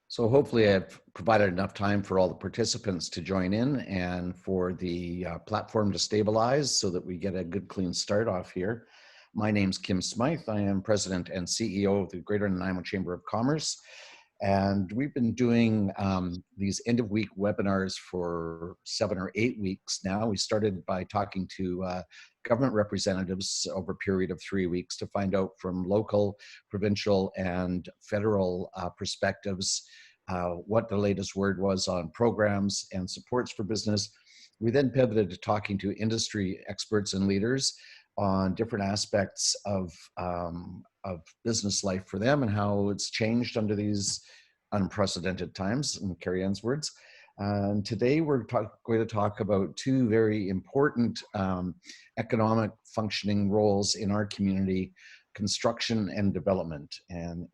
So hopefully I've provided enough time for all the participants to join in and for the platform to stabilize so that we get a good clean start off here. My name's Kim Smythe. I am President and CEO of the Greater Nanaimo Chamber of Commerce. And we've been doing these end of week webinars for 7 or 8 weeks now. We started by talking to government representatives over a period of 3 weeks to find out from local, provincial, and federal perspectives what the latest word was on programs and supports for business. We then pivoted to talking to industry experts and leaders on different aspects of business life for them and how it's changed under these unprecedented times, in Kerriann's words. And today we're going to talk about two very important economic functioning roles in our community: construction and development. And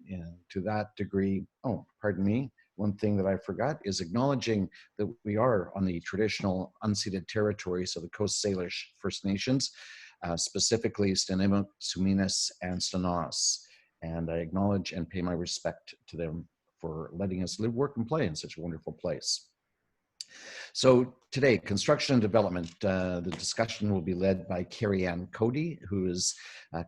to that degree, oh, pardon me, one thing that I forgot is acknowledging that we are on the traditional unceded territories of the Coast Salish First Nations, specifically Stenimuk, Suminis, and Stanos. And I acknowledge and pay my respect to them for letting us live, work, and play in such a wonderful place. So today, construction and development, the discussion will be led by Kerriann Cody, who is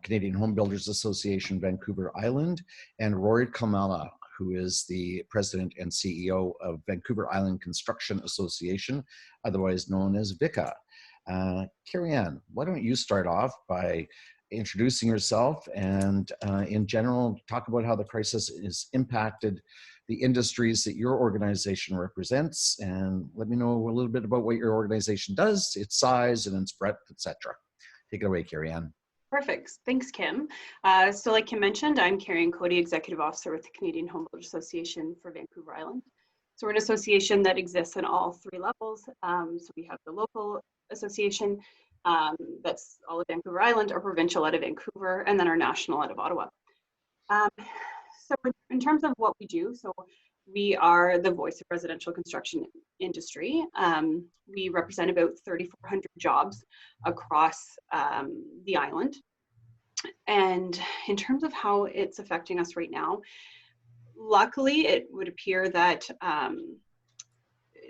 Canadian Homebuilders Association, Vancouver Island, and Rory Kulmala, who is the president and CEO of Vancouver Island Construction Association, otherwise known as VICA. Kerriann, why don't you start off by introducing yourself and in general talk about how the crisis has impacted the industries that your organization represents, and let me know a little bit about what your organization does, its size and its breadth, etc. Take it away, Kerriann. Perfect. Thanks, Kim. So like Kim mentioned, I'm Kerriann Cody, Executive Officer with the Canadian Homebuilders Association for Vancouver Island. So we're an association that exists in all three levels. So we have the local association, that's all of Vancouver Island, our provincial out of Vancouver, and then our national out of Ottawa. So in terms of what we do, so we are the voice of residential construction industry. We represent about 3,400 jobs across the island. And in terms of how it's affecting us right now, luckily it would appear that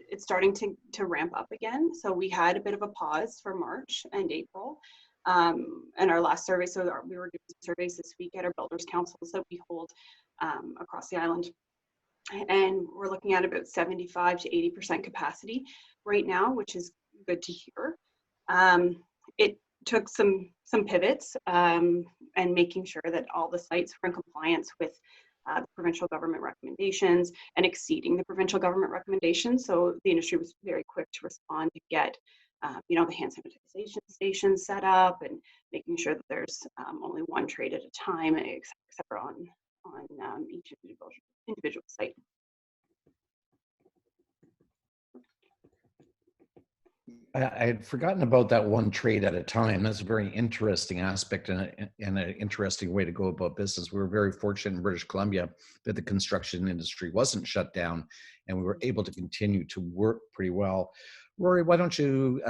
it's starting to ramp up again. So we had a bit of a pause for March and April. And our last survey, so we were doing surveys this week at our builders councils that we hold across the island. And we're looking at about 75 to 80% capacity right now, which is good to hear. It took some pivots and making sure that all the sites were in compliance with the provincial government recommendations and exceeding the provincial government recommendations. So the industry was very quick to respond to get the hand sanitization stations set up and making sure that there's only one trade at a time, et cetera, on each individual site. I had forgotten about that one trade at a time. That's a very interesting aspect and an interesting way to go about business. We were very fortunate in British Columbia that the construction industry wasn't shut down and we were able to continue to work pretty well. Rory, why don't you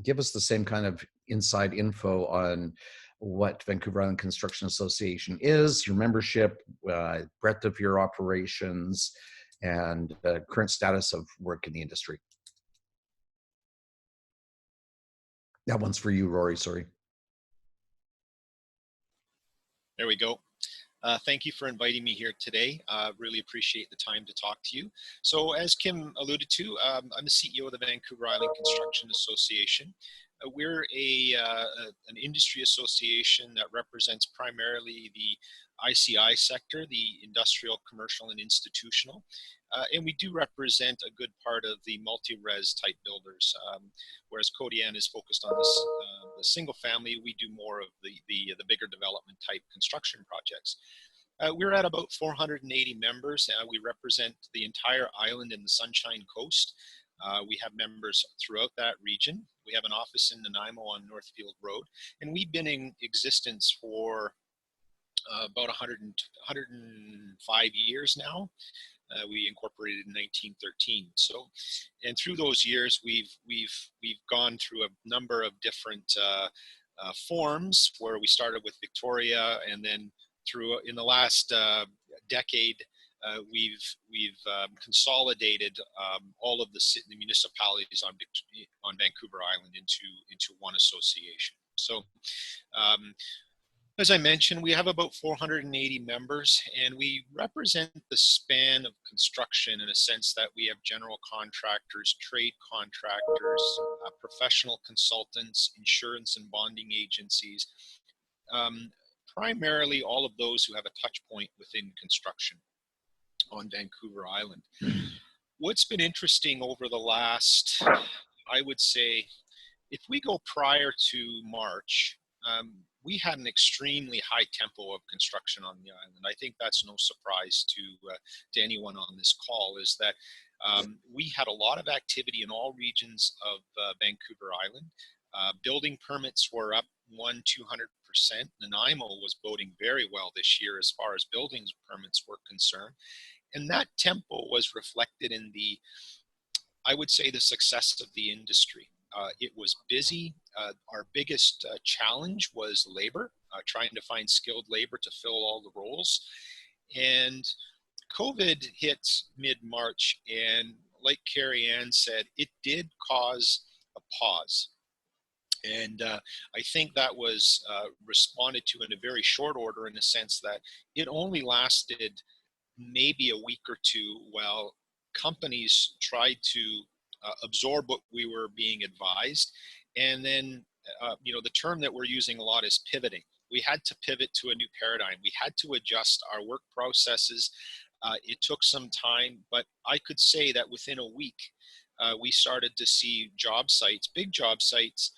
give us the same kind of inside info on what Vancouver Island Construction Association is, your membership, breadth of your operations, and the current status of work in the industry. That one's for you, Rory, sorry. There we go. Thank you for inviting me here today. Really appreciate the time to talk to you. So as Kim alluded to, I'm the CEO of the Vancouver Island Construction Association. We're an industry association that represents primarily the ICI sector, the industrial, commercial, and institutional. And we do represent a good part of the multi-res type builders, whereas Kerriann is focused on this, the single family. We do more of the bigger development type construction projects. We're at about 480 members. We represent the entire island and the Sunshine Coast. We have members throughout that region. We have an office in Nanaimo on Northfield Road, and we've been in existence for about 105 years now. We incorporated in 1913. So, and through those years, we've gone through a number of different forms where we started with Victoria, and then in the last decade, we've consolidated all of the municipalities on Vancouver Island into one association. So as I mentioned, we have about 480 members, and we represent the span of construction in a sense that we have general contractors, trade contractors, professional consultants, insurance and bonding agencies, primarily all of those who have a touch point within construction on Vancouver Island. What's been interesting over the last, I would say, if we go prior to March, we had an extremely high tempo of construction on the island. I think that's no surprise to anyone on this call, is that we had a lot of activity in all regions of Vancouver Island. Building permits were up 200%. Nanaimo was voting very well this year as far as building permits were concerned. And that tempo was reflected in I would say, the success of the industry. It was busy. Our biggest challenge was labor, trying to find skilled labor to fill all the roles. And COVID hit mid-March, and like Kerriann said, it did cause a pause. And I think that was responded to in a very short order, in the sense that it only lasted maybe a week or two while companies tried to absorb what we were being advised. And then, the term that we're using a lot is pivoting. We had to pivot to a new paradigm. We had to adjust our work processes. It took some time, but I could say that within a week, we started to see job sites, big job sites,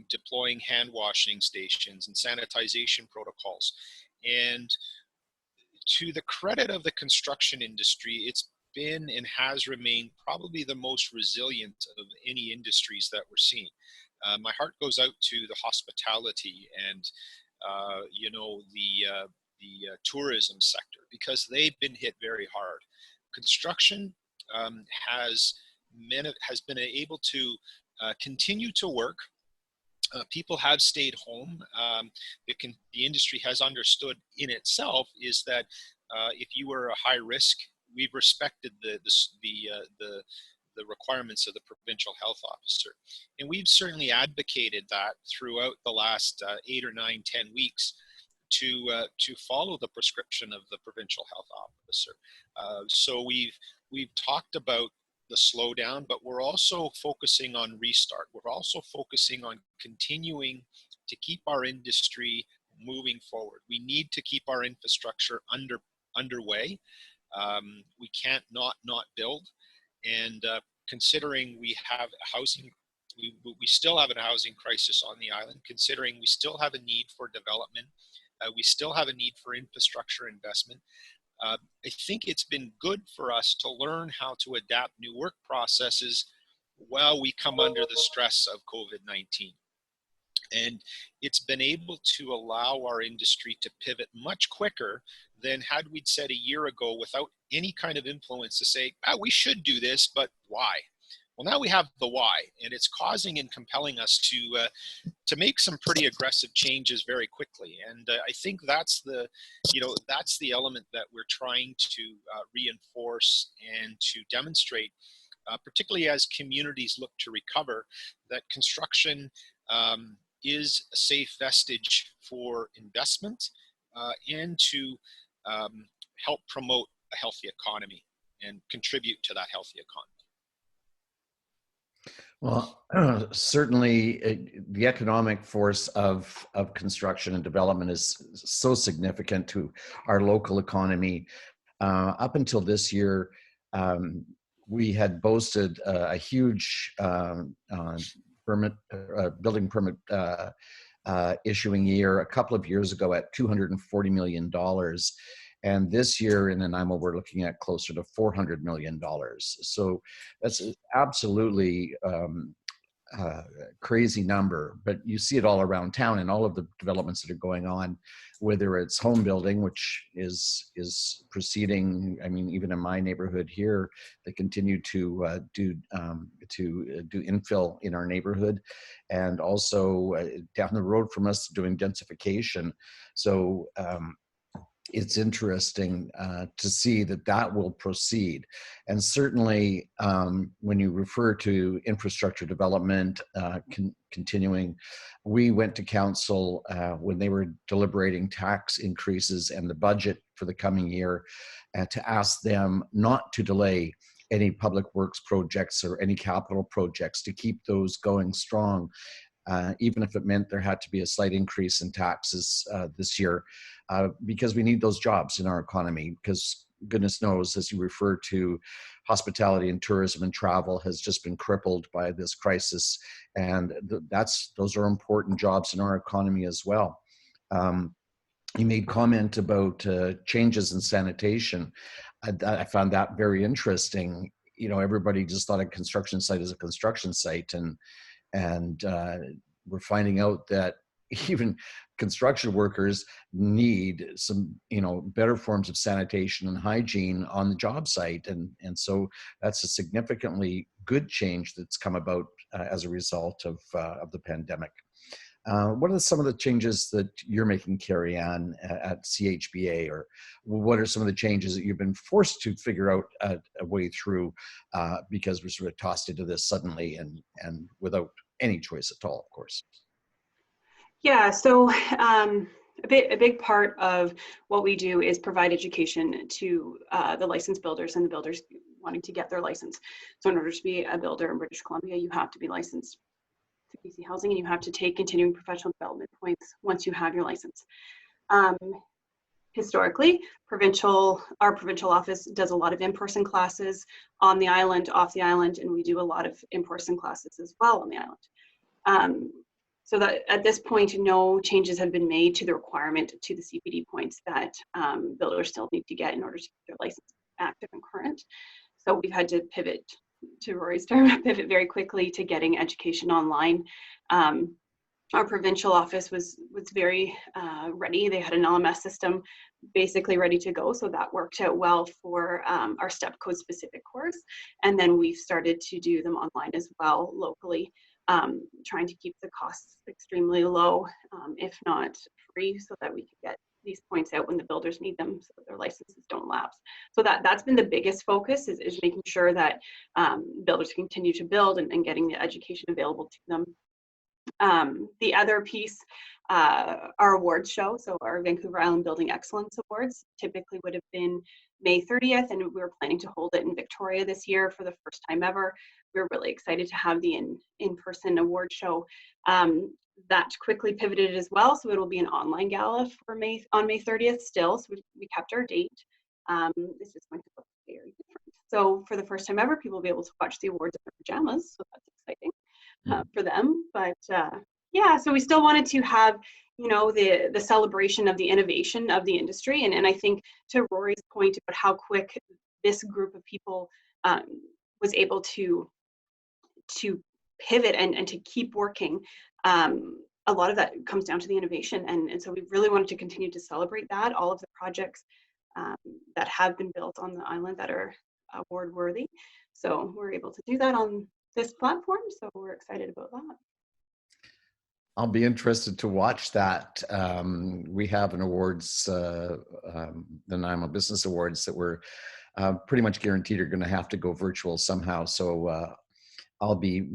deploying hand washing stations and sanitization protocols. And to the credit of the construction industry, it's been and has remained probably the most resilient of any industries that we're seeing. My heart goes out to the hospitality and the tourism sector, because they've been hit very hard. Construction has been able to continue to work. People have stayed home. The industry has understood in itself is that if you were a high risk, we've respected the requirements of the provincial health officer, and we've certainly advocated that throughout the last 8 or 9, 10 weeks to follow the prescription of the provincial health officer. So we've talked about the slowdown, but we're also focusing on restart. We're also focusing on continuing to keep our industry moving forward. We need to keep our infrastructure underway. We can't not build. And considering we have housing, we still have a housing crisis on the island, considering we still have a need for development, we still have a need for infrastructure investment. I think it's been good for us to learn how to adapt new work processes while we come under the stress of COVID-19. And it's been able to allow our industry to pivot much quicker than had we said a year ago, without any kind of influence, to say, we should do this, but why? Well, now we have the why, and it's causing and compelling us to make some pretty aggressive changes very quickly. And I think that's the element that we're trying to reinforce and to demonstrate, particularly as communities look to recover, that construction is a safe vestige for investment and to help promote a healthy economy and contribute to that healthy economy. Well, certainly the economic force of construction and development is so significant to our local economy. Up until this year, we had boasted a huge building permit issuing year a couple of years ago at $240 million. And this year in Nanaimo, we're looking at closer to $400 million. So that's absolutely crazy number, but you see it all around town and all of the developments that are going on, whether it's home building, which is proceeding. I mean, even in my neighborhood here, they continue to do infill in our neighborhood, and also down the road from us doing densification. So it's interesting to see that that will proceed. And certainly when you refer to infrastructure development continuing, we went to council when they were deliberating tax increases and the budget for the coming year to ask them not to delay any public works projects or any capital projects, to keep those going strong, even if it meant there had to be a slight increase in taxes this year, because we need those jobs in our economy. Because goodness knows, as you refer to, hospitality and tourism and travel has just been crippled by this crisis, and those are important jobs in our economy as well. You made comment about changes in sanitation. I found that very interesting. You know, everybody just thought a construction site is a construction site, and we're finding out that even construction workers need some, you know, better forms of sanitation and hygiene on the job site, and so that's a significantly good change that's come about as a result of the pandemic. What are some of the changes that you're making, Kerriann, at CHBA, or what are some of the changes that you've been forced to figure out a way through because we're sort of tossed into this suddenly and without any choice at all, of course? Yeah, so a big part of what we do is provide education to the licensed builders and the builders wanting to get their license. So in order to be a builder in British Columbia, you have to be licensed to BC Housing, and you have to take continuing professional development points once you have your license. Historically, our provincial office does a lot of in-person classes on the island, off the island, and we do a lot of in-person classes as well on the island. So that at this point, no changes have been made to the requirement to the CPD points that builders still need to get in order to keep their license active and current. So we've had to pivot, to Rory's term, pivot very quickly to getting education online. Our provincial office was very ready. They had an LMS system basically ready to go, so that worked out well for our step code specific course. And then we've started to do them online as well locally, trying to keep the costs extremely low, if not free, so that we can get these points out when the builders need them, so that their licenses don't lapse. So that's been the biggest focus, is making sure that builders continue to build and getting the education available to them. The other piece, our awards show, so our Vancouver Island Building Excellence Awards typically would have been May 30th, and we were planning to hold it in Victoria this year for the first time ever. We're really excited to have the in-person award show. That quickly pivoted as well, so it'll be an online gala for on May 30th still, so we kept our date. This is going to look very different. So for the first time ever, people will be able to watch the awards in their pajamas, so that's exciting for them. But yeah, so we still wanted to have, you know, the celebration of the innovation of the industry, and I think to Rory's point about how quick this group of people was able to pivot and to keep working. A lot of that comes down to the innovation, and so we really wanted to continue to celebrate that, all of the projects that have been built on the island that are award worthy. So we're able to do that on this platform, so we're excited about that. I'll be interested to watch that. We have an awards, the NIMO Business Awards, that we're pretty much guaranteed are going to have to go virtual somehow. So I'll be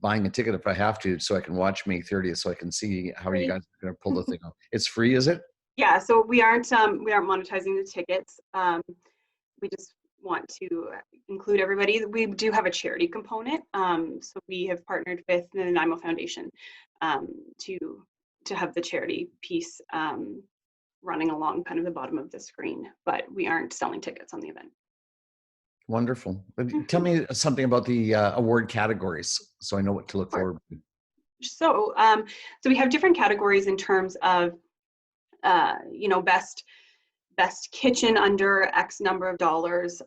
buying a ticket if I have to, so I can watch May 30th, so I can see how you guys are going to pull the thing off. It's free, is it? Yeah, so we aren't monetizing the tickets. We just want to include everybody. We do have a charity component, so we have partnered with the NIMO Foundation to have the charity piece running along kind of the bottom of the screen, but we aren't selling tickets on the event. Wonderful. Tell me something about the award categories, so I know what to look forward to. So, so we have different categories in terms of, you know, best kitchen under X number of dollars,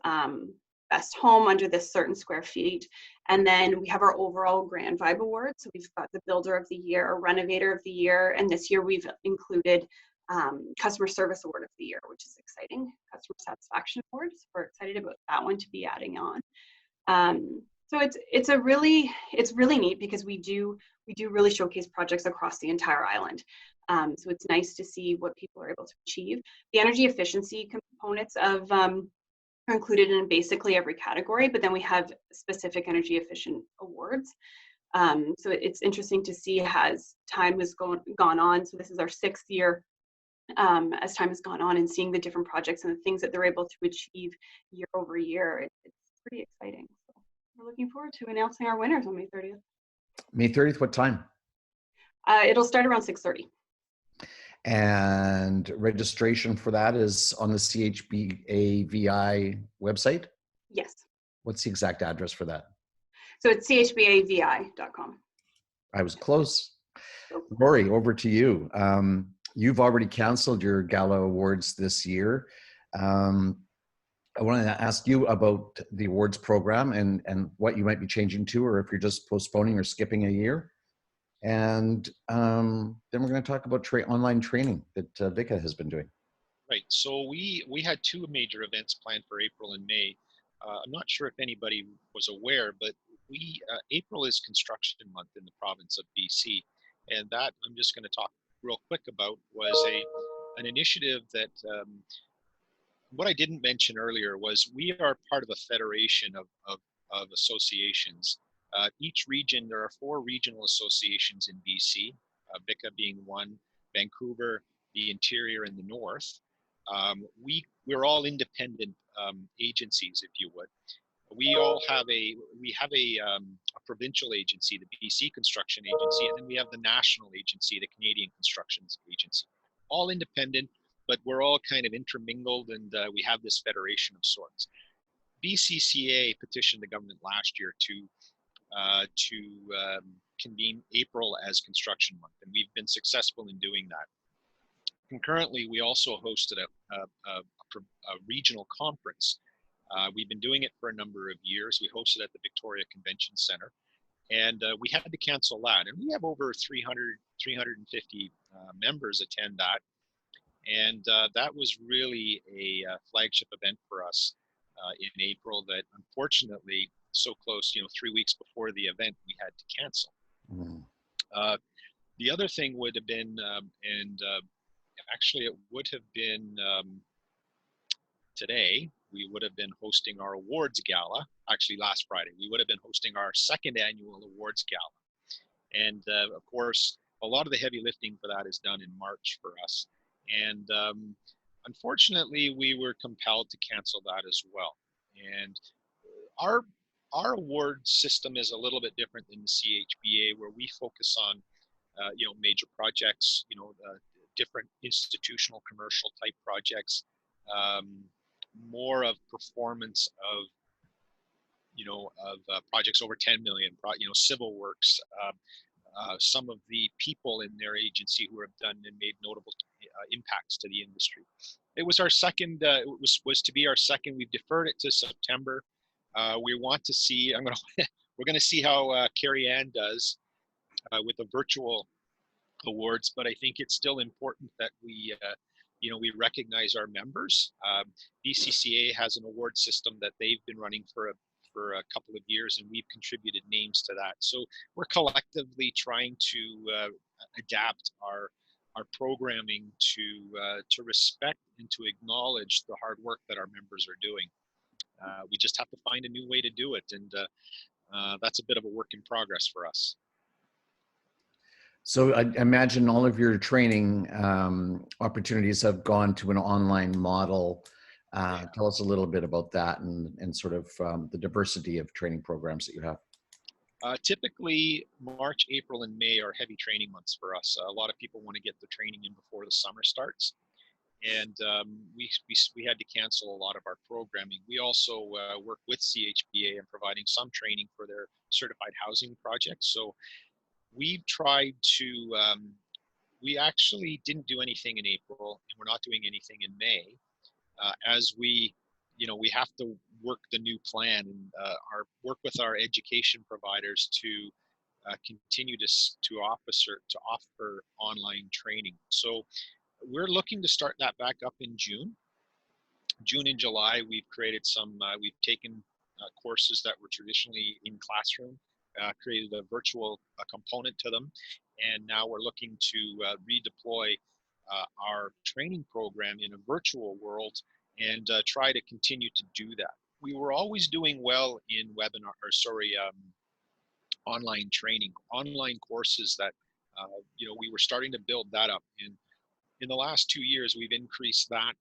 best home under this certain square feet, and then we have our overall Grand Vibe Award. So we've got the Builder of the Year, Renovator of the Year, and this year we've included Customer Service Award of the Year, which is exciting. Customer Satisfaction Award, so we're excited about that one to be adding on. So it's really neat because we do really showcase projects across the entire island. So it's nice to see what people are able to achieve. The energy efficiency components are included in basically every category, but then we have specific energy efficient awards. So it's interesting to see as time has gone on. So this is our 6th year. As time has gone on and seeing the different projects and the things that they're able to achieve year over year, it's pretty exciting. So we're looking forward to announcing our winners on May 30th. May 30th, what time? It'll start around 6:30. And registration for that is on the CHBAVI website? Yes. What's the exact address for that? So it's chbavi.com. I was close. Rory, over to you. You've already canceled your gala awards this year. I wanted to ask you about the awards program and what you might be changing to, or if you're just postponing or skipping a year. And then we're going to talk about online training that Vika has been doing. Right. So we had 2 major events planned for April and May. I'm not sure if anybody was aware, but April is construction month in the province of BC, and that I'm just going to talk real quick about was an initiative that what I didn't mention earlier was we are part of a federation of associations. Each region, there are 4 regional associations in BC, BICA being one, Vancouver, the interior, and the north. We're all independent agencies, if you would. We have a provincial agency, the BC Construction Agency, and then we have the national agency, the Canadian Construction Agency. All independent, but we're all kind of intermingled, and we have this federation of sorts. BCCA petitioned the government last year to convene April as construction month, and we've been successful in doing that. Concurrently, we also hosted a regional conference. We've been doing it for a number of years. We hosted at the Victoria Convention Center, and we had to cancel that. And we have over 350 members attend that. And that was really a flagship event for us in April that unfortunately, so close, 3 weeks before the event, we had to cancel. The other thing would have been, actually it would have been today, we would have been hosting our awards gala. Actually, last Friday, we would have been hosting our 2nd annual awards gala. And of course, a lot of the heavy lifting for that is done in March for us. And unfortunately, we were compelled to cancel that as well. And our award system is a little bit different than the CHBA, where we focus on major projects, different institutional commercial type projects, more of performance of projects over 10 million, civil works, some of the people in their agency who have done and made notable impacts to the industry. It was our second, was to be our second. We've deferred it to September. We want to see, we're going to see how Kerriann does with the virtual awards, but I think it's still important that we recognize our members. BCCA has an award system that they've been running for a couple of years, and we've contributed names to that. So we're collectively trying to adapt our programming to respect and to acknowledge the hard work that our members are doing. We just have to find a new way to do it, and that's a bit of a work in progress for us. So I imagine all of your training opportunities have gone to an online model. Tell us a little bit about that and sort of the diversity of training programs that you have. Typically, March, April, and May are heavy training months for us. A lot of people want to get the training in before the summer starts. And we had to cancel a lot of our programming. We also work with CHBA in providing some training for their certified housing projects. So we've tried to, we actually didn't do anything in April, and we're not doing anything in May. As we have to work the new plan and work with our education providers to continue to offer online training. So we're looking to start that back up in June and July. We've created some, we've taken courses that were traditionally in classroom, created a virtual component to them. And now we're looking to redeploy our training program in a virtual world and try to continue to do that. We were always doing well in online training, online courses that, we were starting to build that up. And in the last 2 years, we've increased that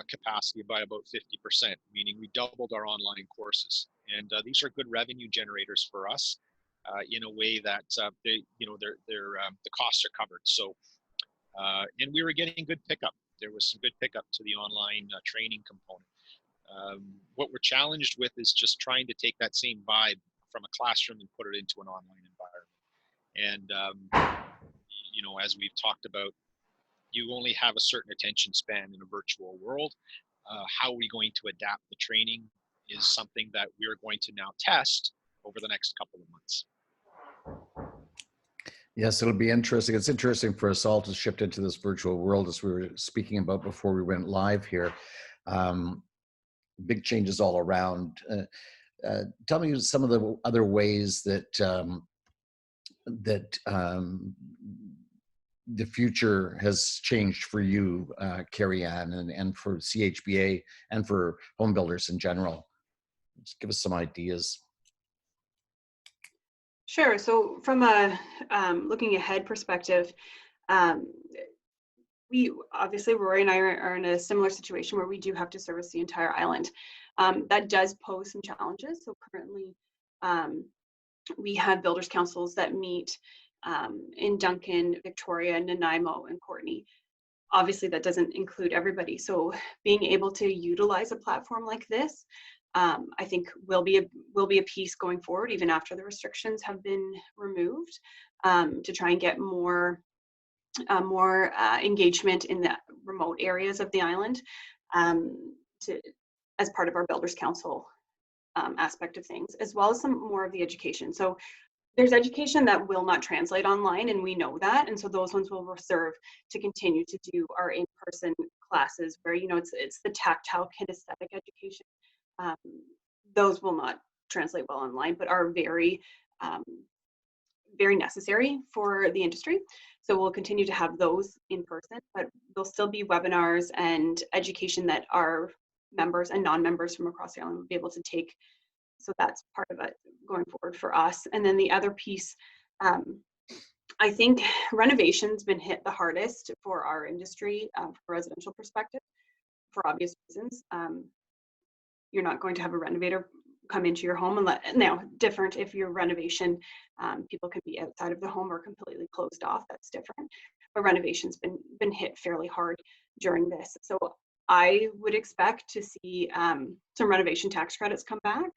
capacity by about 50%, meaning we doubled our online courses. And these are good revenue generators for us in a way that the costs are covered. So, and we were getting good pickup. There was some good pickup to the online training component. What we're challenged with is just trying to take that same vibe from a classroom and put it into an online environment. And, as we've talked about, you only have a certain attention span in a virtual world. How are we going to adapt the training is something that we're going to now test over the next couple of months. Yes, it'll be interesting. It's interesting for us all to shift into this virtual world, as we were speaking about before we went live here. Big changes all around. Tell me some of the other ways that the future has changed for you, Kerriann, and for CHBA and for home builders in general. Just give us some ideas. Sure. So from a looking ahead perspective, we obviously, Rory and I are in a similar situation where we do have to service the entire island. That does pose some challenges. So currently, we have builders councils that meet in Duncan, Victoria, Nanaimo, and Courtenay. Obviously, that doesn't include everybody. So being able to utilize a platform like this, I think will be a piece going forward, even after the restrictions have been removed, to try and get more engagement in the remote areas of the island, as part of our Builders Council aspect of things, as well as some more of the education. So there's education that will not translate online, and we know that, and so those ones will reserve to continue to do our in-person classes where, it's the tactile kinesthetic education. Those will not translate well online, but are very, very necessary for the industry. So we'll continue to have those in person, but there'll still be webinars and education that our members and non-members from across the island will be able to take. So that's part of it going forward for us. And then the other piece, I think renovation's been hit the hardest for our industry, from a residential perspective, for obvious reasons. You're not going to have a renovator come into your home now, different if your renovation, people can be outside of the home or completely closed off, that's different. But renovation's been hit fairly hard during this. So I would expect to see some renovation tax credits come back,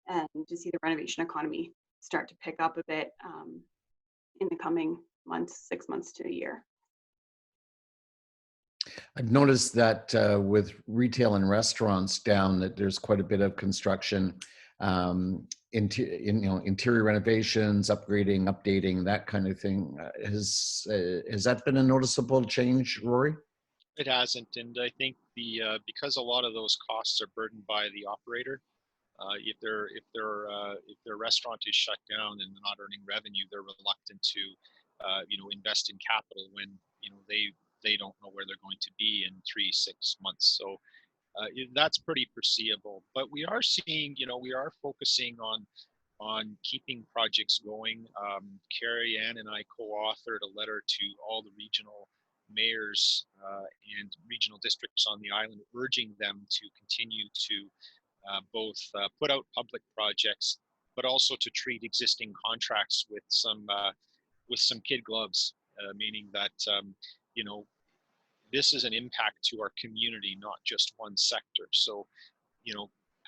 and to see the renovation economy start to pick up a bit in the coming months, 6 months to a year. I've noticed that with retail and restaurants down, that there's quite a bit of construction, interior renovations, upgrading, updating, that kind of thing. Has that been a noticeable change, Rory? It hasn't, and I think because a lot of those costs are burdened by the operator. If their restaurant is shut down and they're not earning revenue, they're reluctant to invest in capital when they don't know where they're going to be in 3-6 months. So that's pretty foreseeable. But we are seeing, we are focusing on keeping projects going. Kerriann and I co-authored a letter to all the regional mayors and regional districts on the island, urging them to continue to both put out public projects, but also to treat existing contracts with some kid gloves, meaning that this is an impact to our community, not just one sector. So,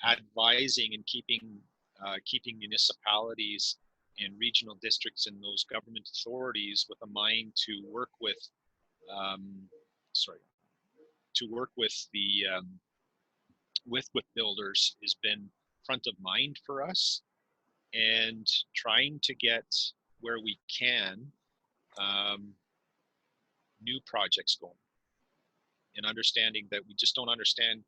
advising and keeping municipalities and regional districts and those government authorities with a mind to work with, with builders has been front of mind for us, and trying to get where we can new projects going, and understanding that we just don't understand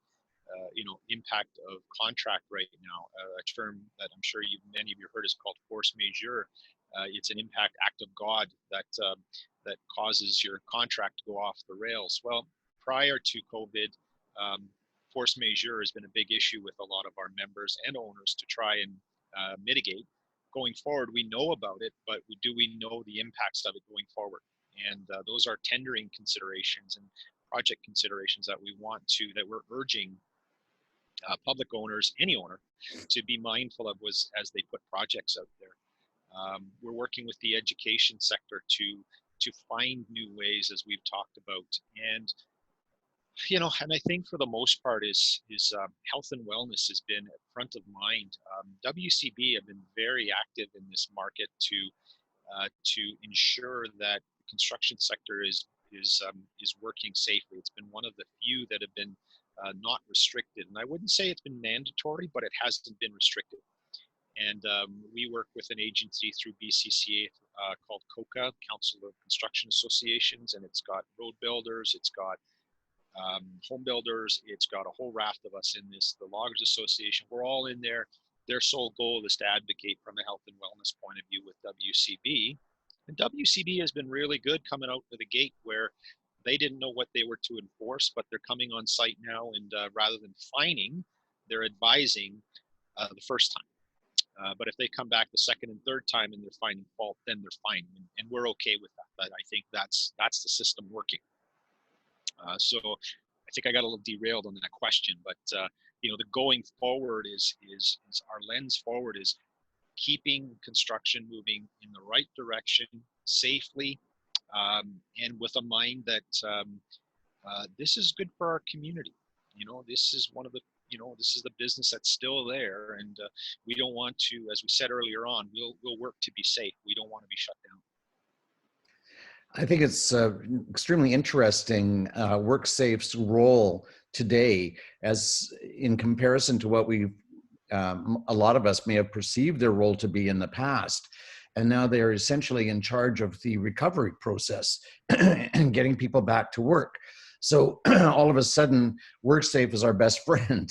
impact of contract right now. A term that I'm sure many of you heard is called force majeure. It's an impact act of God that causes your contract to go off the rails. Well, prior to COVID, force majeure has been a big issue with a lot of our members and owners to try and mitigate. Going forward, we know about it, but do we know the impacts of it going forward? And those are tendering considerations and project considerations that we're urging public owners, any owner, to be mindful of as they put projects out there. We're working with the education sector to find new ways, as we've talked about, and and I think for the most part is health and wellness has been at front of mind. WCB have been very active in this market to ensure that the construction sector is working safely. It's been one of the few that have been not restricted, and I wouldn't say it's been mandatory, but it hasn't been restricted. And we work with an agency through BCCA called COCA, Council of Construction Associations, and it's got road builders, it's got home builders, it's got a whole raft of us in this, the Loggers Association. We're all in there. Their sole goal is to advocate from a health and wellness point of view with WCB. And WCB has been really good coming out of the gate, where they didn't know what they were to enforce, but they're coming on site now, and rather than fining, they're advising the first time. But if they come back the second and third time and they're finding fault, then they're fine, and we're okay with that. But I think that's the system working. So I think I got a little derailed on that question, but the going forward is our lens forward is keeping construction moving in the right direction safely, and with a mind that this is good for our community. This is one of the this is the business that's still there, and we don't want to, as we said earlier on, we'll work to be safe. We don't want to be shut down. I think it's extremely interesting, WorkSafe's role today, as in comparison to what a lot of us may have perceived their role to be in the past. And now they're essentially in charge of the recovery process and getting people back to work. So all of a sudden, WorkSafe is our best friend,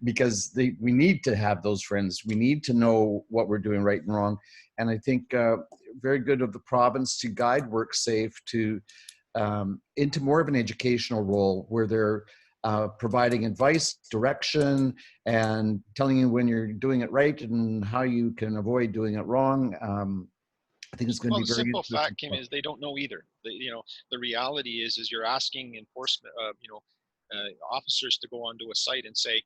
because we need to have those friends. We need to know what we're doing right and wrong. And I think very good of the province to guide WorkSafe to into more of an educational role, where they're providing advice, direction, and telling you when you're doing it right and how you can avoid doing it wrong. I think it's going to be very simple fact, Kim, is they don't know either. The reality is you're asking enforcement, officers to go onto a site and say,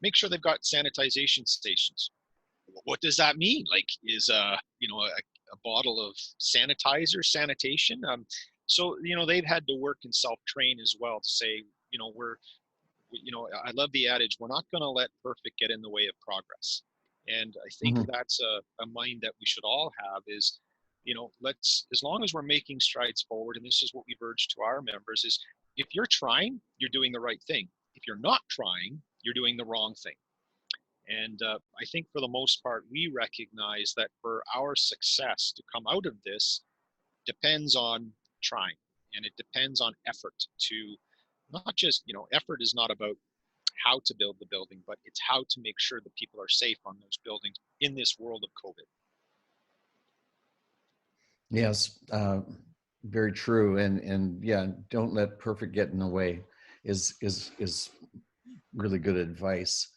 make sure they've got sanitization stations. What does that mean? Like, is a bottle of sanitizer sanitation? So they've had to work and self-train as well to say, I love the adage, we're not going to let perfect get in the way of progress. And I think that's a mind that we should all have is, as long as we're making strides forward, and this is what we've urged to our members, is if you're trying, you're doing the right thing. If you're not trying, you're doing the wrong thing. And I think for the most part, we recognize that for our success to come out of this depends on trying, and it depends on effort to not just, effort is not about how to build the building, but it's how to make sure that people are safe on those buildings in this world of COVID. Yes, very true. And yeah, don't let perfect get in the way is really good advice.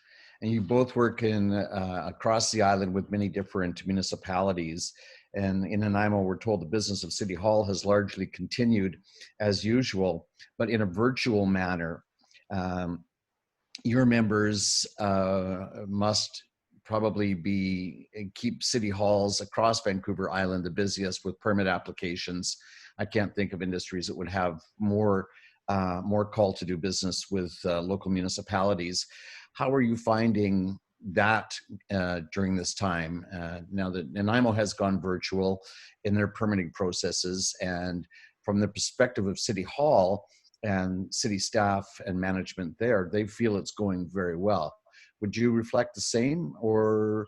And you both work in across the island with many different municipalities. And in Nanaimo, we're told the business of City Hall has largely continued as usual, but in a virtual manner. Your members must probably keep city halls across Vancouver Island the busiest with permit applications. I can't think of industries that would have more call to do business with local municipalities. How are you finding that during this time? Now that Nanaimo has gone virtual in their permitting processes, and from the perspective of City Hall and city staff and management there, they feel it's going very well. Would you reflect the same, or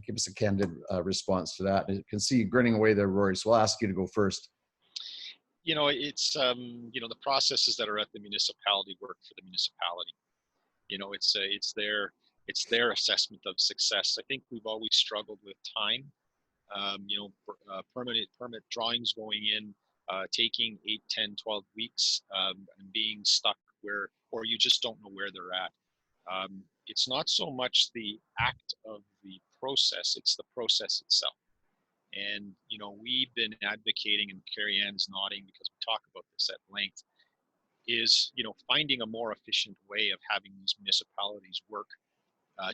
give us a candid response to that? I can see you grinning away there, Rory, so I'll ask you to go first. It's, the processes that are at the municipality work for the municipality. You know, it's their assessment of success. I think we've always struggled with time. You know, permit drawings going in, taking 8, 10, 12 weeks, and being stuck where, or you just don't know where they're at. It's not so much the act of the process, it's the process itself. And, you know, we've been advocating, and Kerriann's nodding because we talk about this at length, is, you know, finding a more efficient way of having these municipalities work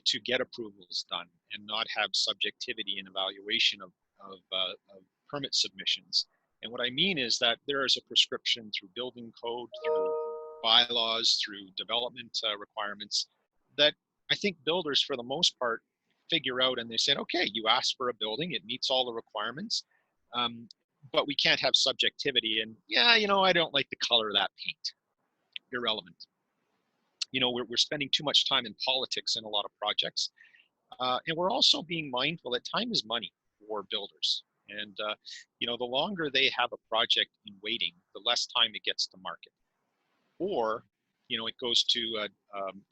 to get approvals done and not have subjectivity in evaluation of permit submissions. And what I mean is that there is a prescription through building code, through bylaws, through development requirements that I think builders, for the most part, figure out, and they said, okay, you asked for a building, it meets all the requirements, but we can't have subjectivity. And yeah, you know, I don't like the color of that paint. Irrelevant. You know, we're spending too much time in politics in a lot of projects. And we're also being mindful that time is money for builders. And, you know, the longer they have a project in waiting, the less time it gets to market. Or, you know, it goes to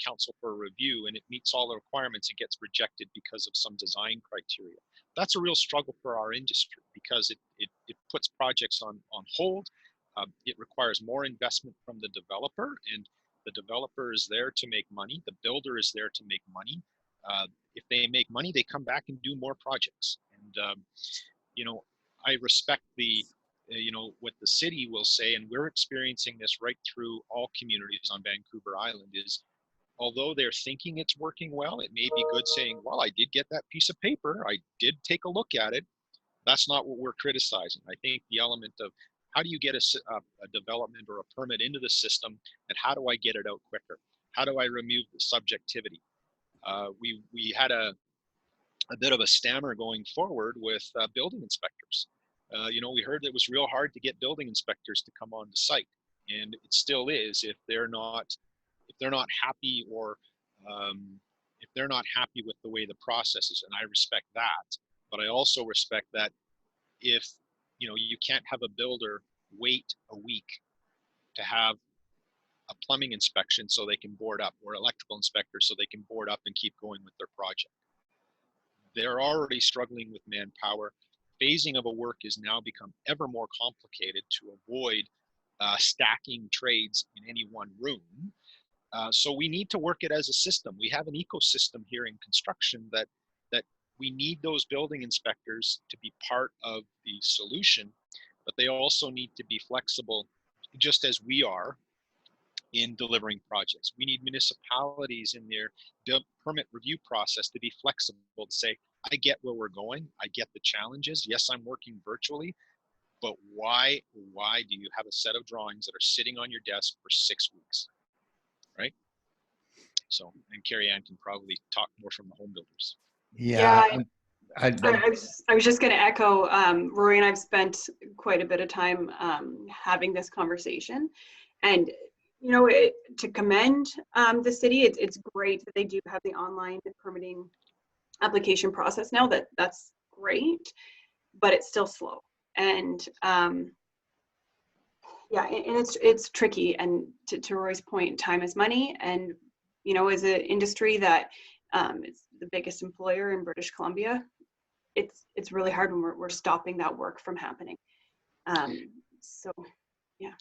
council for review and it meets all the requirements, it gets rejected because of some design criteria. That's a real struggle for our industry because it puts projects on hold. It requires more investment from the developer, and the developer is there to make money. The builder is there to make money. If they make money, they come back and do more projects. And, you know, I respect the, you know, what the city will say, and we're experiencing this right through all communities on Vancouver Island, is although they're thinking it's working well, it may be good saying, well, I did get that piece of paper, I did take a look at it. That's not what we're criticizing. I think the element of how do you get a development or a permit into the system, and how do I get it out quicker? How do I remove the subjectivity? We had a bit of a stammer going forward with building inspectors. You know, we heard that it was real hard to get building inspectors to come on the site, and it still is if they're not happy, or if they're not happy with the way the process is. And I respect that, but I also respect that if, you know, you can't have a builder wait a week to have a plumbing inspection so they can board up, or electrical inspector so they can board up and keep going with their project. They're already struggling with manpower. Phasing of a work has now become ever more complicated to avoid stacking trades in any one room. So we need to work it as a system. We have an ecosystem here in construction that we need those building inspectors to be part of the solution, but they also need to be flexible, just as we are in delivering projects. We need municipalities in their permit review process to be flexible, to say, I get where we're going, I get the challenges. Yes, I'm working virtually, but why do you have a set of drawings that are sitting on your desk for 6 weeks, right? So, and Kerriann can probably talk more from the home builders. Yeah, I was just going to echo, Rory and I've spent quite a bit of time having this conversation, and you know, to commend the city, it's great that they do have the online permitting application process now. That's great, but it's still slow, and yeah, and it's tricky. And to Rory's point, time is money, and you know, as an industry that is the biggest employer in British Columbia, it's really hard when we're stopping that work from happening. So yeah.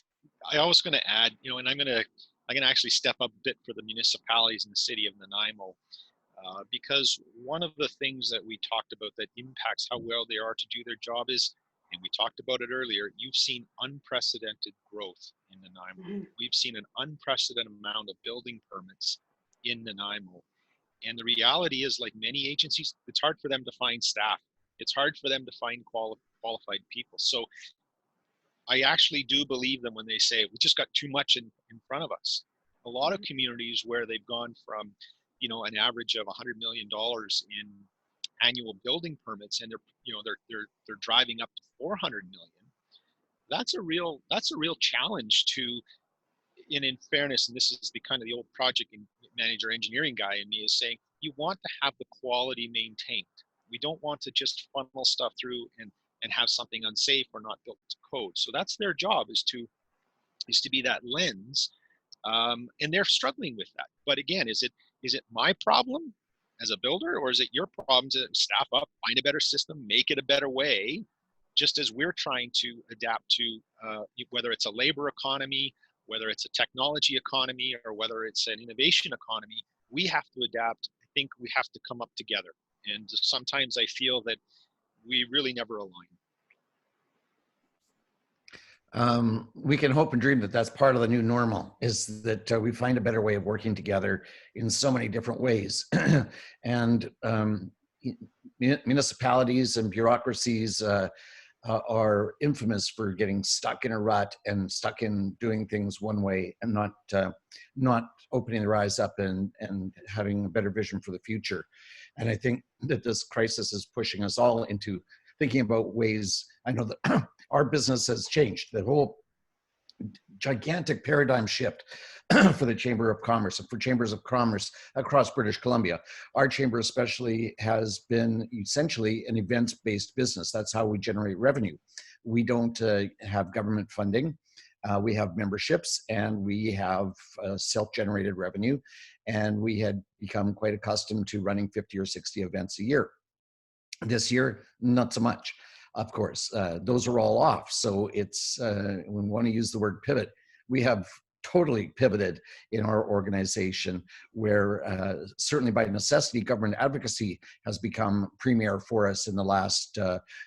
I was going to add, you know, and I'm going to actually step up a bit for the municipalities in the city of Nanaimo, because one of the things that we talked about that impacts how well they are to do their job is, and we talked about it earlier, you've seen unprecedented growth in Nanaimo. Mm-hmm. We've seen an unprecedented amount of building permits in Nanaimo. And the reality is, like many agencies, it's hard for them to find staff. It's hard for them to find qualified people. So I actually do believe them when they say we just got too much in front of us. A lot of communities where they've gone from, you know, an average of $100 million in annual building permits, and they're driving up to 400 million. That's a real challenge to. And in fairness, and this is the kind of the old project manager engineering guy in me, is saying you want to have the quality maintained. We don't want to just funnel stuff through and have something unsafe or not built to code. So that's their job, is to be that lens And they're struggling with that. But again, is it my problem as a builder, or is it your problem to staff up, find a better system, make it a better way? Just as we're trying to adapt to whether it's a labor economy, whether it's a technology economy, or whether it's an innovation economy, we have to adapt. I think we have to come up together. And sometimes I feel that we really never align. We can hope and dream that that's part of the new normal, is that we find a better way of working together in so many different ways. And municipalities and bureaucracies are infamous for getting stuck in a rut and stuck in doing things one way and not opening their eyes up and having a better vision for the future. And I think that this crisis is pushing us all into thinking about ways. I know that our business has changed. The whole gigantic paradigm shift for the Chamber of Commerce and for chambers of commerce across British Columbia. Our chamber especially has been essentially an events-based business. That's how we generate revenue. We don't have government funding. We have memberships, and we have self-generated revenue. And we had become quite accustomed to running 50 or 60 events a year. This year, not so much. Of course, those are all off. So it's, when we want to use the word pivot, we have totally pivoted in our organization, where certainly by necessity, government advocacy has become premier for us in the last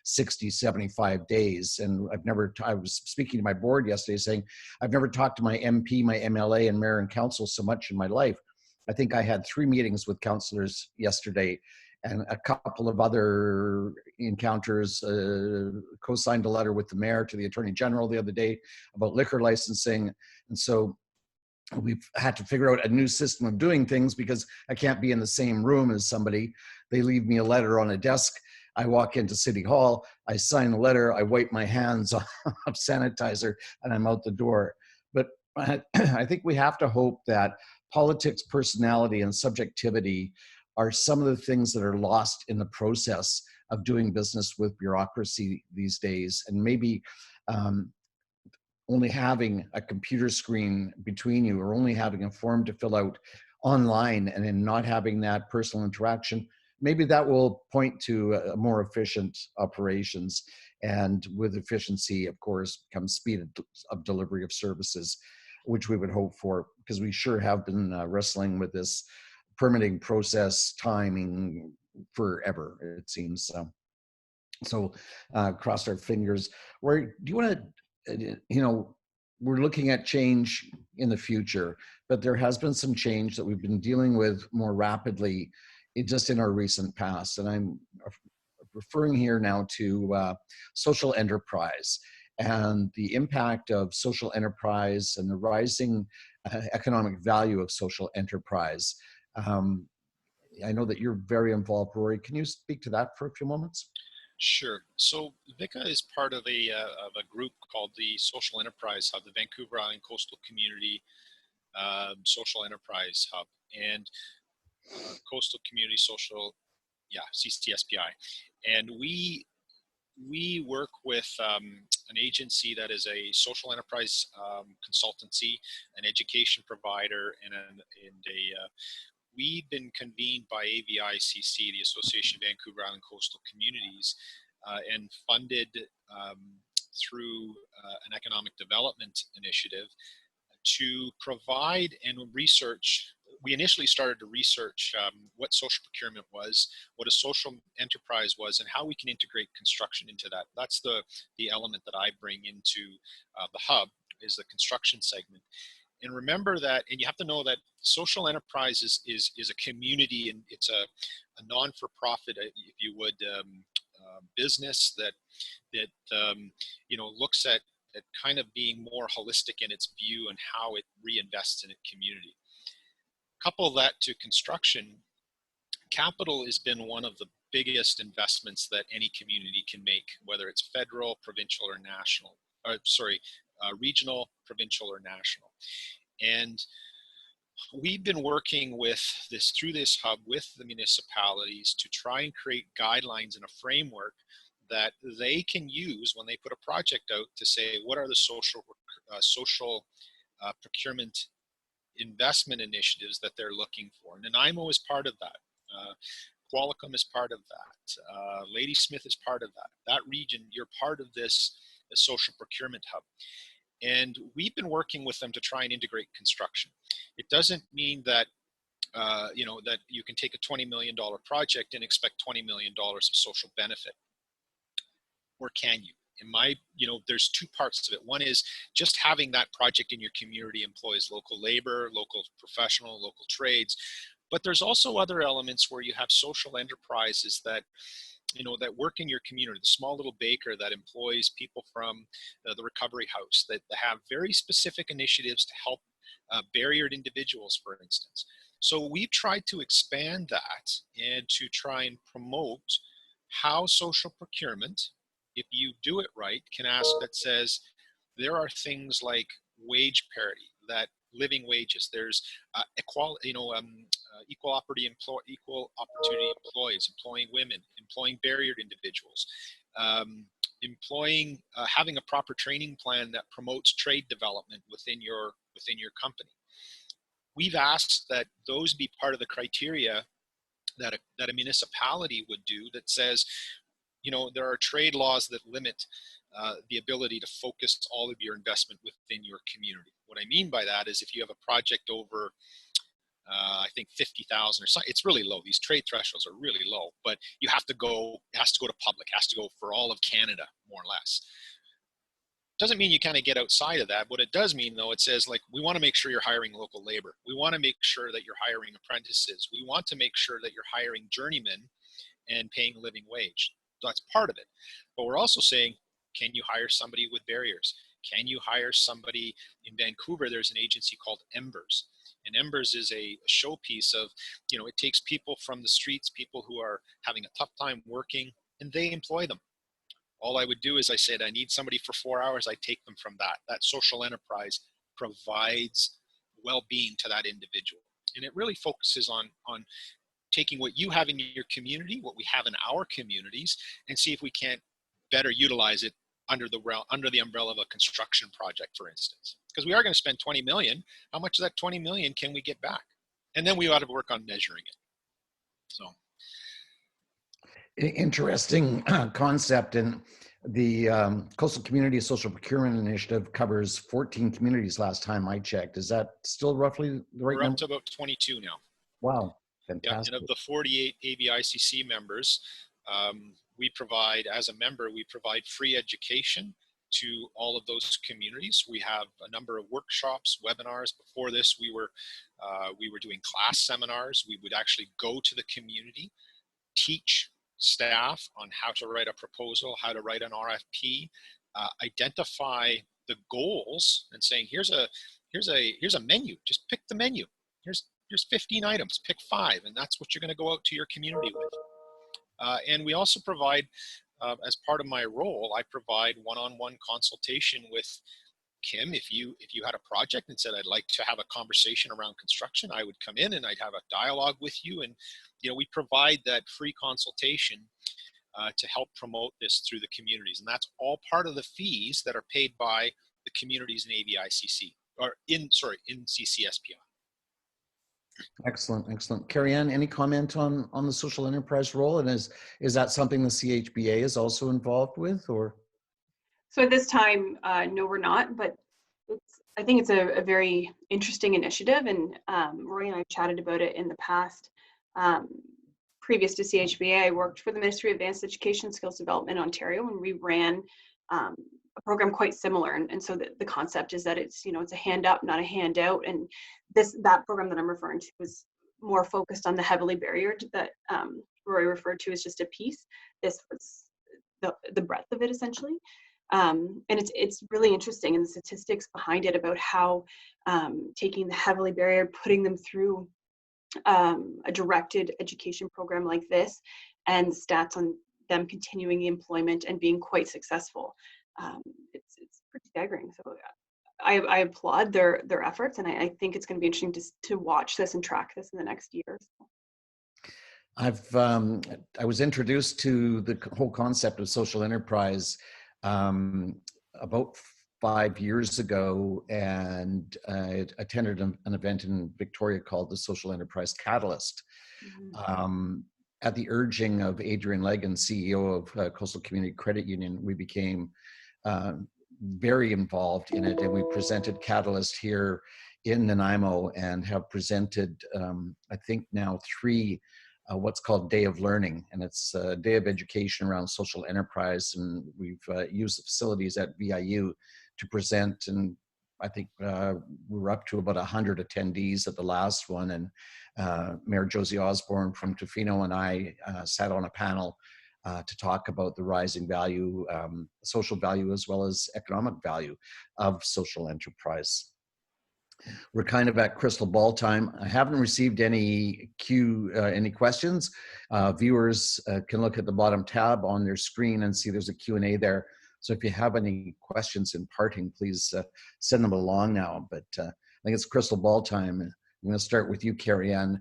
60, 75 days. And I was speaking to my board yesterday saying, I've never talked to my MP, my MLA, and mayor and council so much in my life. I think I had 3 meetings with councillors yesterday, and a couple of other encounters, co-signed a letter with the mayor to the Attorney General the other day about liquor licensing. And so we've had to figure out a new system of doing things, because I can't be in the same room as somebody. They leave me a letter on a desk. I walk into City Hall, I sign the letter, I wipe my hands off sanitizer, and I'm out the door. But I think we have to hope that politics, personality, and subjectivity are some of the things that are lost in the process of doing business with bureaucracy these days. And maybe only having a computer screen between you, or only having a form to fill out online, and then not having that personal interaction, maybe that will point to a more efficient operations. And with efficiency, of course, comes speed of delivery of services, which we would hope for, because we sure have been wrestling with this permitting process timing forever, it seems. So cross our fingers. Do you want to, we're looking at change in the future, but there has been some change that we've been dealing with more rapidly just in our recent past. And I'm referring here now to social enterprise and the impact of social enterprise and the rising economic value of social enterprise. I know that you're very involved, Rory. Can you speak to that for a few moments? Sure. So VICA is part of a group called the Social Enterprise Hub, the Vancouver Island Coastal Community Social Enterprise Hub, and Coastal Community Social, CCSPI. And we work with an agency that is a social enterprise consultancy, an education provider, and we've been convened by AVICC, the Association of Vancouver Island Coastal Communities, and funded through an economic development initiative to provide and research. We initially started to research what social procurement was, what a social enterprise was, and how we can integrate construction into that. That's the element that I bring into the hub, is the construction segment. And remember that, and you have to know that social enterprise is a community, and it's a non-for-profit, if you would, business that looks at kind of being more holistic in its view and how it reinvests in its community. Couple that to construction, capital has been one of the biggest investments that any community can make, whether it's federal, provincial, or national, regional, provincial, or national. And we've been working through this hub with the municipalities to try and create guidelines and a framework that they can use when they put a project out to say, what are the social procurement investment initiatives that they're looking for. And Nanaimo is part of that. Qualicum is part of that. Ladysmith is part of that. That region, you're part of this social procurement hub. And we've been working with them to try and integrate construction. It doesn't mean that that you can take a $20 million project and expect $20 million of social benefit. Or can you? There's two parts of it. One is just having that project in your community employs local labor, local professional, local trades. But there's also other elements where you have social enterprises that work in your community, the small little baker that employs people from the recovery house, that have very specific initiatives to help barriered individuals, for instance. So we've tried to expand that and to try and promote how social procurement, if you do it right, that says there are things like wage parity, that living wages, there's equal opportunity employees, employing women, employing barriered individuals, having a proper training plan that promotes trade development within your company. We've asked that those be part of the criteria that a municipality would do, that says, there are trade laws that limit the ability to focus all of your investment within your community. What I mean by that is if you have a project over, I think 50,000 or something, it's really low. These trade thresholds are really low, but it has to go to public, has to go for all of Canada, more or less. Doesn't mean you kind of get outside of that. What it does mean, though, it says, like, we want to make sure you're hiring local labor. We want to make sure that you're hiring apprentices. We want to make sure that you're hiring journeymen and paying a living wage. That's part of it. But we're also saying, can you hire somebody with barriers? Can you hire somebody in Vancouver? There's an agency called Embers. And Embers is a showpiece of, it takes people from the streets, people who are having a tough time working, and they employ them. All I would do is I said, I need somebody for 4 hours. I take them from that. That social enterprise provides well-being to that individual. And it really focuses on taking what you have in your community, what we have in our communities, and see if we can't better utilize it under the umbrella of a construction project, for instance. Because we are going to spend $20 million. How much of that $20 million can we get back? And then we ought to work on measuring it. So. Interesting concept. And the Coastal Community Social Procurement Initiative covers 14 communities last time I checked. Is that still roughly the right number? We're up to about 22 now. Wow, fantastic. Yeah, and of the 48 ABICC members, we provide free education to all of those communities. We have a number of workshops, webinars. Before this, we were doing class seminars. We would actually go to the community, teach staff on how to write a proposal, how to write an RFP, identify the goals, and saying, here's a menu. Just pick the menu. Here's 15 items. Pick 5, and that's what you're going to go out to your community with. And we also provide, as part of my role, I provide one-on-one consultation with Kim. If you had a project and said, I'd like to have a conversation around construction, I would come in and I'd have a dialogue with you. And, we provide that free consultation to help promote this through the communities. And that's all part of the fees that are paid by the communities in ABICC, or in CCSPI. Excellent. Kerriann, any comment on the social enterprise role? And is that something the CHBA is also involved with, or? So at this time, no, we're not, but I think it's a very interesting initiative, and Rory and I chatted about it in the past. Previous to CHBA, I worked for the Ministry of Advanced Education and Skills Development in Ontario, and we ran a program quite similar. And so the concept is that it's a hand up, not a handout. And that program that I'm referring to was more focused on the heavily barriered that Rory referred to as just a piece. This was the breadth of it, essentially. And it's really interesting, and the statistics behind it about how taking the heavily barriered, putting them through a directed education program like this, and stats on them continuing the employment and being quite successful. It's pretty staggering. So I applaud their efforts, and I think it's going to be interesting to watch this and track this in the next year. I was introduced to the whole concept of social enterprise about 5 years ago, and I attended an event in Victoria called the Social Enterprise Catalyst. At the urging of Adrian Legan, CEO of Coastal Community Credit Union, we became very involved in it, and we presented Catalyst here in Nanaimo and have presented, I think now 3 what's called Day of Learning, and it's a day of education around social enterprise, and we've used the facilities at VIU to present, and I think we were up to about 100 attendees at the last one, and Mayor Josie Osborne from Tofino and I sat on a panel to talk about the rising value, social value, as well as economic value of social enterprise. We're kind of at crystal ball time. I haven't received any questions. Viewers can look at the bottom tab on their screen and see there's a Q&A there. So if you have any questions in parting, please send them along now. But I think it's crystal ball time. I'm going to start with you, Kerriann.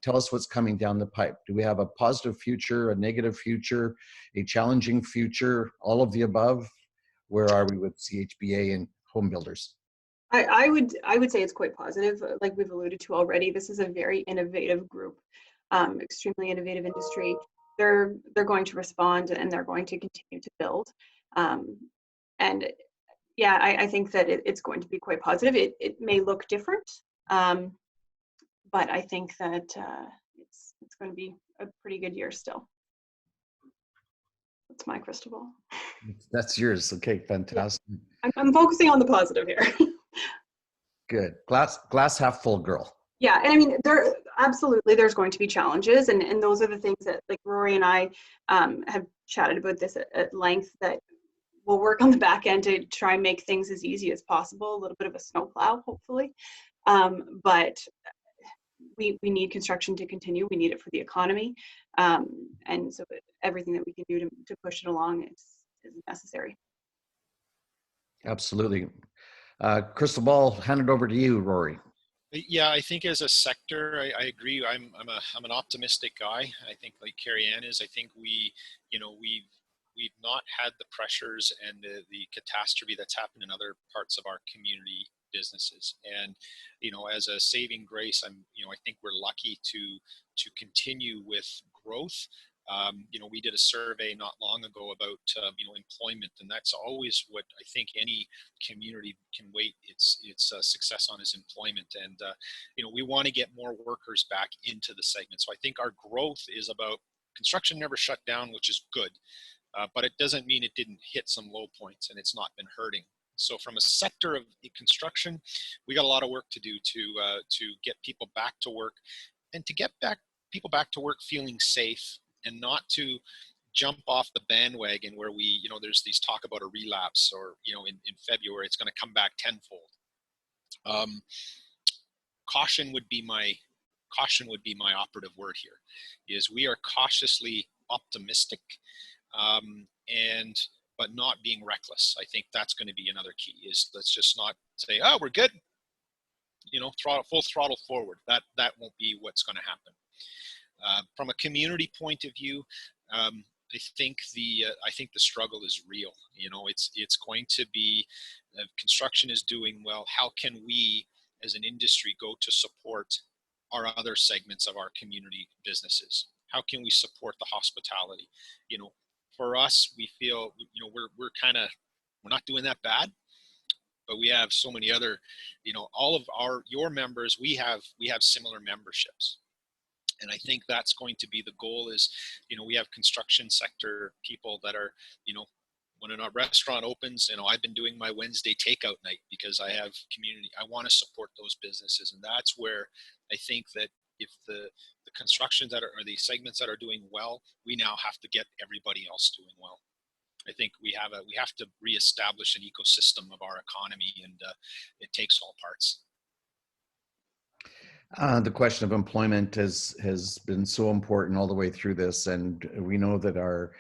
Tell us what's coming down the pipe. Do we have a positive future, a negative future, a challenging future, all of the above? Where are we with CHBA and home builders? I would say it's quite positive. Like we've alluded to already, this is a very innovative group, extremely innovative industry. They're going to respond and they're going to continue to build. And yeah, I think that it's going to be quite positive. It may look different, but I think that it's going to be a pretty good year still. That's my crystal ball. That's yours. Okay, fantastic. Yeah. I'm focusing on the positive here. Good. Glass half full, girl. Yeah, and I mean, there's going to be challenges, and those are the things that, like, Rory and I have chatted about this at length, that we'll work on the back end to try and make things as easy as possible, a little bit of a snowplow, hopefully. But we need construction to continue. We need it for the economy. And so everything that we can do to push it along is necessary. Absolutely. Crystal ball, hand it over to you, Rory. Yeah, I think as a sector, I agree. I'm an optimistic guy. I think, like Kerriann is, I think we've not had the pressures and the catastrophe that's happened in other parts of our community businesses. And, as a saving grace, I think we're lucky to continue with growth. We did a survey not long ago about, employment, and that's always what I think any community can weight its success on is employment. And, we want to get more workers back into the segment. So I think our growth is about construction never shut down, which is good, but it doesn't mean it didn't hit some low points and it's not been hurting. So from a sector of construction, we got a lot of work to do to get people back to work, and to get people back to work feeling safe, and not to jump off the bandwagon where there's these talk about a relapse, or, in February, it's going to come back tenfold. Caution would be my operative word here, is we are cautiously optimistic, but not being reckless. I think that's going to be another key, is let's just not say, oh, we're good, full throttle forward. That won't be what's going to happen. From a community point of view, I think the struggle is real. It's going to be, construction is doing well. How can we as an industry go to support our other segments of our community businesses? How can we support the hospitality? For us, we feel, we're not doing that bad, but we have so many other, all of your members, we have similar memberships. And I think that's going to be the goal, is, we have construction sector people that are, when a restaurant opens, I've been doing my Wednesday takeout night because I have community. I want to support those businesses. And that's where I think that if the constructions or the segments that are doing well, we now have to get everybody else doing well. I think we have to reestablish an ecosystem of our economy, and it takes all parts. The question of employment has been so important all the way through this, and we know that our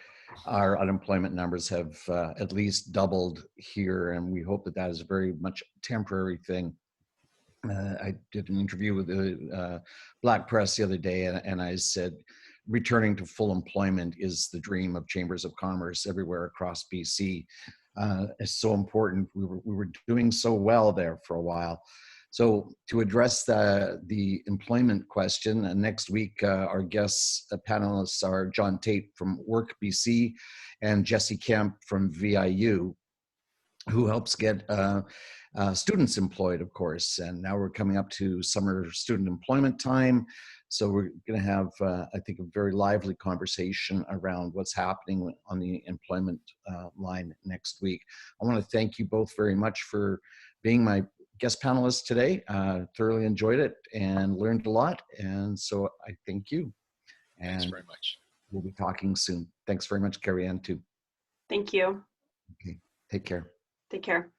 unemployment numbers have at least doubled here, and we hope that is a very much temporary thing. I did an interview with the Black Press the other day, and I said, returning to full employment is the dream of chambers of commerce everywhere across BC. is so important. We were doing so well there for a while. So to address the employment question, next week our guests, panelists are John Tate from Work BC and Jesse Kemp from VIU, who helps get students employed, of course. And now we're coming up to summer student employment time. So we're going to have, I think, a very lively conversation around what's happening on the employment line next week. I want to thank you both very much for being my guest panelists today. Thoroughly enjoyed it and learned a lot. And so I thank you. And thanks very much. We'll be talking soon. Thanks very much, Kerriann, too. Thank you. Okay, take care. Take care.